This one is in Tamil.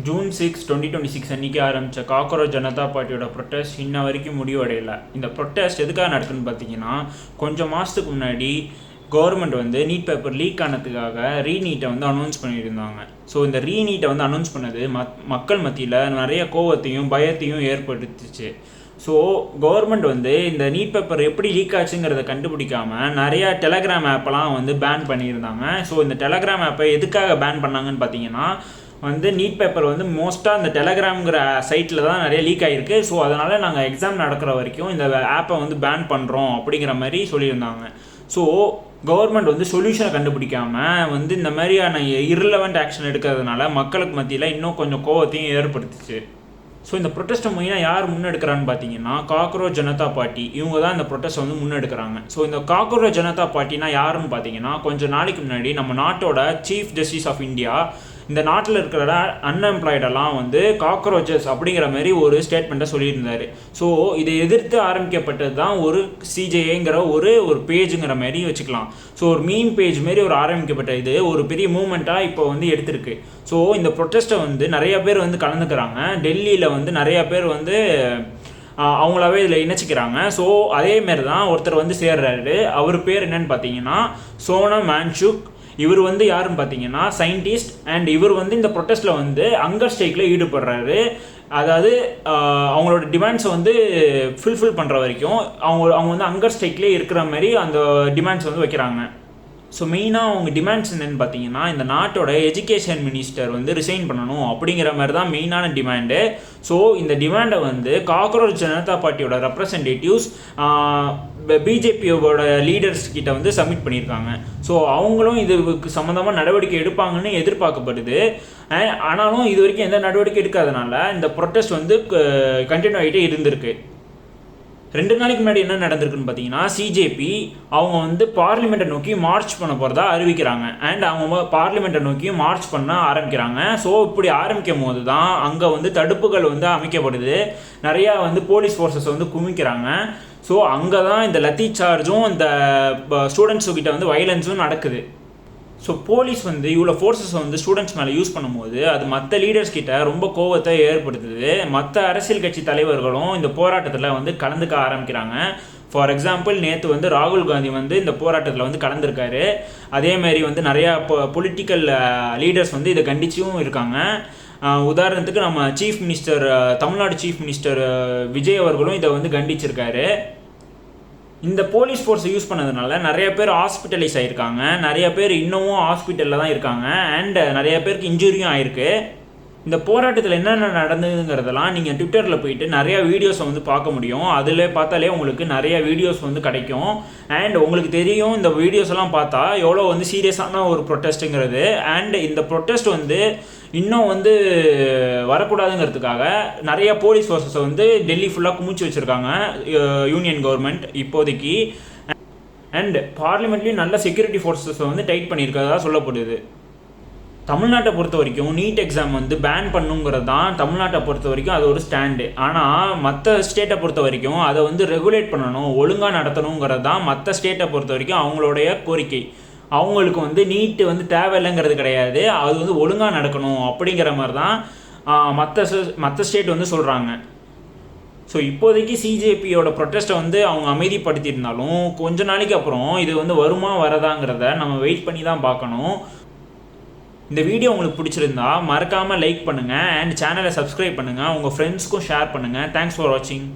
ஜூன் 6, 2026 அன்றைக்கி ஆரம்பித்த காக்ரோச் ஜனதா பார்ட்டியோட ப்ரொட்டஸ்ட் இன்ன வரைக்கும் முடிவடையலை. இந்த ப்ரொட்டஸ்ட் எதுக்காக நடக்குதுன்னு பார்த்தீங்கன்னா, கொஞ்சம் மாதத்துக்கு முன்னாடி கவர்மெண்ட் வந்து நீட் பேப்பர் லீக் ஆனதுக்காக ரீநீட்டை வந்து அனௌன்ஸ் பண்ணியிருந்தாங்க. ஸோ இந்த ரீநீட்டை வந்து அனௌன்ஸ் பண்ணது மக்கள் மத்தியில் நிறைய கோவத்தையும் பயத்தையும் ஏற்படுத்துச்சு. ஸோ கவர்மெண்ட் வந்து இந்த நீட் பேப்பர் எப்படி லீக் ஆச்சுங்கிறத கண்டுபிடிக்காமல் நிறையா டெலகிராம் ஆப்பெல்லாம் வந்து பேன் பண்ணியிருந்தாங்க. ஸோ இந்த டெலகிராம் ஆப்பை எதுக்காக பேன் பண்ணாங்கன்னு பார்த்தீங்கன்னா, வந்து நீட் பேப்பர் வந்து மோஸ்ட்டாக இந்த டெலகிராம்ங்கிற சைட்டில் தான் நிறைய லீக் ஆகிருக்கு. ஸோ அதனால் நாங்கள் எக்ஸாம் நடக்கிற வரைக்கும் இந்த ஆப்பை வந்து பேன் பண்ணுறோம் அப்படிங்கிற மாதிரி சொல்லியிருந்தாங்க. ஸோ கவர்மெண்ட் வந்து சொல்யூஷனை கண்டுபிடிக்காமல் வந்து இந்த மாதிரியான இர்ரிலவெண்ட் ஆக்ஷன் எடுக்கிறதுனால மக்களுக்கு மத்தியில் இன்னும் கொஞ்சம் கோவத்தையும் ஏற்படுத்துச்சு. ஸோ இந்த ப்ரொட்டஸ்ட்டை மெயினாக யார் முன்னெடுக்கிறான்னு பார்த்தீங்கன்னா, காக்ரோச் ஜனதா பார்ட்டி. இவங்க தான் இந்த ப்ரொட்டஸ்ட்டை வந்து முன்னெடுக்கிறாங்க. ஸோ இந்த காக்ரோச் ஜனதா பார்ட்டினா யாருன்னு பார்த்தீங்கன்னா, கொஞ்சம் நாளைக்கு முன்னாடி நம்ம நாட்டோட சீஃப் ஜஸ்டிஸ் ஆஃப் இந்தியா இந்த நாட்டில் இருக்கிற அன்எம்ப்ளாய்டெல்லாம் வந்து காக்ரோச்சஸ் அப்படிங்கிற மாதிரி ஒரு ஸ்டேட்மெண்ட்டை சொல்லியிருந்தார். ஸோ இதை எதிர்த்து ஆரம்பிக்கப்பட்டது தான் ஒரு சிஜேங்கிற ஒரு பேஜுங்கிற மாதிரி வச்சுக்கலாம். ஸோ ஒரு மீம் பேஜ் மாரி ஒரு ஆரம்பிக்கப்பட்ட இது ஒரு பெரிய மூமெண்ட்டாக இப்போ வந்து எடுத்திருக்கு. ஸோ இந்த ப்ரொட்டஸ்ட்டை வந்து நிறையா பேர் வந்து கலந்துக்கிறாங்க. டெல்லியில் வந்து நிறையா பேர் வந்து அவங்களாவே இதில் இணைச்சிக்கிறாங்க. ஸோ அதேமாரி தான் ஒருத்தர் வந்து சேர்றாரு. அவர் பேர் என்னன்னு பார்த்தீங்கன்னா சோனம் வாங்சுக். இவர் வந்து யாருன்னு பார்த்தீங்கன்னா சயின்டிஸ்ட். அண்ட் இவர் வந்து இந்த ப்ரொட்டஸ்ட்டில் வந்து ஹங்கர் ஸ்ட்ரைக்கில் ஈடுபடுறாரு. அதாவது அவங்களோட டிமாண்ட்ஸை வந்து ஃபுல்ஃபில் பண்ணுற வரைக்கும் அவங்க வந்து ஹங்கர் ஸ்ட்ரைக்லேயே இருக்கிற மாதிரி அந்த டிமாண்ட்ஸ் வந்து வைக்கிறாங்க. ஸோ மெயினாக அவங்க டிமாண்ட்ஸ் என்னென்னு பார்த்தீங்கன்னா, இந்த நாட்டோட எஜுகேஷன் மினிஸ்டர் வந்து ரிசைன் பண்ணணும் அப்படிங்கிற மாதிரி தான் மெயினான டிமாண்டு. ஸோ இந்த டிமாண்டை வந்து காக்ரோச் ஜனதா பார்ட்டியோட ரெப்ரசன்டேட்டிவ்ஸ் பிஜேபியோட லீடர்ஸ் கிட்ட வந்து சப்மிட் பண்ணியிருக்காங்க. ஸோ அவங்களும் இதுக்கு சம்மந்தமாக நடவடிக்கை எடுப்பாங்கன்னு எதிர்பார்க்கப்படுது. ஆனாலும் இது வரைக்கும் எந்த நடவடிக்கை எடுக்காதனால இந்த ப்ரொட்டஸ்ட் வந்து கண்டினியூ ஆகிட்டே இருந்திருக்கு. 2 நாளைக்கு முன்னாடி என்ன நடந்திருக்குன்னு பார்த்தீங்கன்னா, சிஜேபி அவங்க வந்து பார்லிமெண்ட்டை நோக்கி மார்ச் பண்ண போகிறதா அறிவிக்கிறாங்க. அண்ட் அவங்க பார்லிமெண்ட்டை நோக்கி மார்ச் பண்ண ஆரம்பிக்கிறாங்க. ஸோ இப்படி ஆரம்பிக்கும் போது தான் அங்கே வந்து தடுப்புகள் வந்து அமைக்கப்படுது. நிறையா வந்து போலீஸ் ஃபோர்ஸஸ் வந்து குமிக்கிறாங்க. ஸோ அங்கே தான் இந்த லத்தி சார்ஜும் இந்த ஸ்டூடெண்ட்ஸுக்கிட்ட வந்து வயலன்ஸும் நடக்குது. ஸோ போலீஸ் வந்து இவ்வளோ ஃபோர்ஸஸ் வந்து ஸ்டூடெண்ட்ஸ் மேலே யூஸ் பண்ணும்போது அது மற்ற லீடர்ஸ் கிட்ட ரொம்ப கோவத்தை ஏற்படுத்துது. மற்ற அரசியல் கட்சி தலைவர்களும் இந்த போராட்டத்தில் வந்து கலந்துக்க ஆரம்பிக்கிறாங்க. ஃபார் எக்ஸாம்பிள் நேற்று வந்து ராகுல் காந்தி வந்து இந்த போராட்டத்தில் வந்து கலந்துருக்காரு. அதேமாரி வந்து நிறையா பொலிட்டிக்கல் லீடர்ஸ் வந்து இதை கண்டிச்சும் இருக்காங்க. உதாரணத்துக்கு நம்ம chief minister Tamil Nadu chief minister Vijay அவர்களும் இதை வந்து கண்டிச்சிருக்காரு. இந்த போலீஸ் ஃபோர்ஸை யூஸ் பண்ணதுனால நிறைய பேர் ஹாஸ்பிட்டலைஸ் ஆகிருக்காங்க. நிறைய பேர் இன்னமும் ஹாஸ்பிட்டலில் தான் இருக்காங்க. அண்ட் நிறைய பேருக்கு இன்ஜுரியும் ஆகிருக்கு. இந்த போராட்டத்தில் என்னென்ன நடந்ததுங்கிறதெல்லாம் நீங்கள் ட்விட்டரில் போயிட்டு நிறையா வீடியோஸை வந்து பார்க்க முடியும். அதில் பார்த்தாலே உங்களுக்கு நிறைய வீடியோஸ் வந்து கிடைக்கும். அண்ட் உங்களுக்கு தெரியும் இந்த வீடியோஸ் எல்லாம் பார்த்தா எவ்வளோ வந்து சீரியஸான ஒரு ப்ரொட்டஸ்ட்டுங்கிறது. அண்ட் இந்த ப்ரொட்டஸ்ட் வந்து இன்னும் வந்து வரக்கூடாதுங்கிறதுக்காக நிறைய போலீஸ் ஃபோர்ஸஸை வந்து டெல்லி ஃபுல்லாக குமிச்சு வச்சுருக்காங்க யூனியன் கவர்மெண்ட் இப்போதைக்கு. அண்ட் பார்லிமெண்ட்லேயும் நல்ல செக்யூரிட்டி ஃபோர்ஸஸை வந்து டைட் பண்ணியிருக்கிறதா சொல்லப்படுது. தமிழ்நாட்டை பொறுத்த வரைக்கும் நீட் எக்ஸாம் வந்து பேன் பண்ணுங்கிறது தான் தமிழ்நாட்டை பொறுத்த வரைக்கும் அது ஒரு ஸ்டாண்டு. ஆனால் மற்ற ஸ்டேட்டை பொறுத்த வரைக்கும் அதை வந்து ரெகுலேட் பண்ணணும், ஒழுங்காக நடத்தணுங்கிறது தான் மற்ற ஸ்டேட்டை பொறுத்த வரைக்கும் அவங்களுடைய கோரிக்கை. அவங்களுக்கு வந்து நீட்டு வந்து தேவையில்லைங்கிறது கிடையாது, அது வந்து ஒழுங்காக நடக்கணும் அப்படிங்கிற மாதிரி தான் மற்ற ஸ்டேட் வந்து சொல்கிறாங்க. ஸோ இப்போதைக்கு சிஜேபியோட ப்ரொட்டஸ்ட்டை வந்து அவங்க அமைதிப்படுத்தியிருந்தாலும் கொஞ்ச நாளைக்கு அப்புறம் இது வந்து வருமா வரதாங்கிறத நம்ம வெயிட் பண்ணி தான் பார்க்கணும். இந்த வீடியோ உங்களுக்கு பிடிச்சிருந்தா மறக்காமல் லைக் பண்ணுங்கள். அண்ட் சேனலை சப்ஸ்கிரைப் பண்ணுங்கள். உங்கள் ஃப்ரெண்ட்ஸ்க்கும் ஷேர் பண்ணுங்கள். தேங்க்ஸ் ஃபார் வாட்சிங்.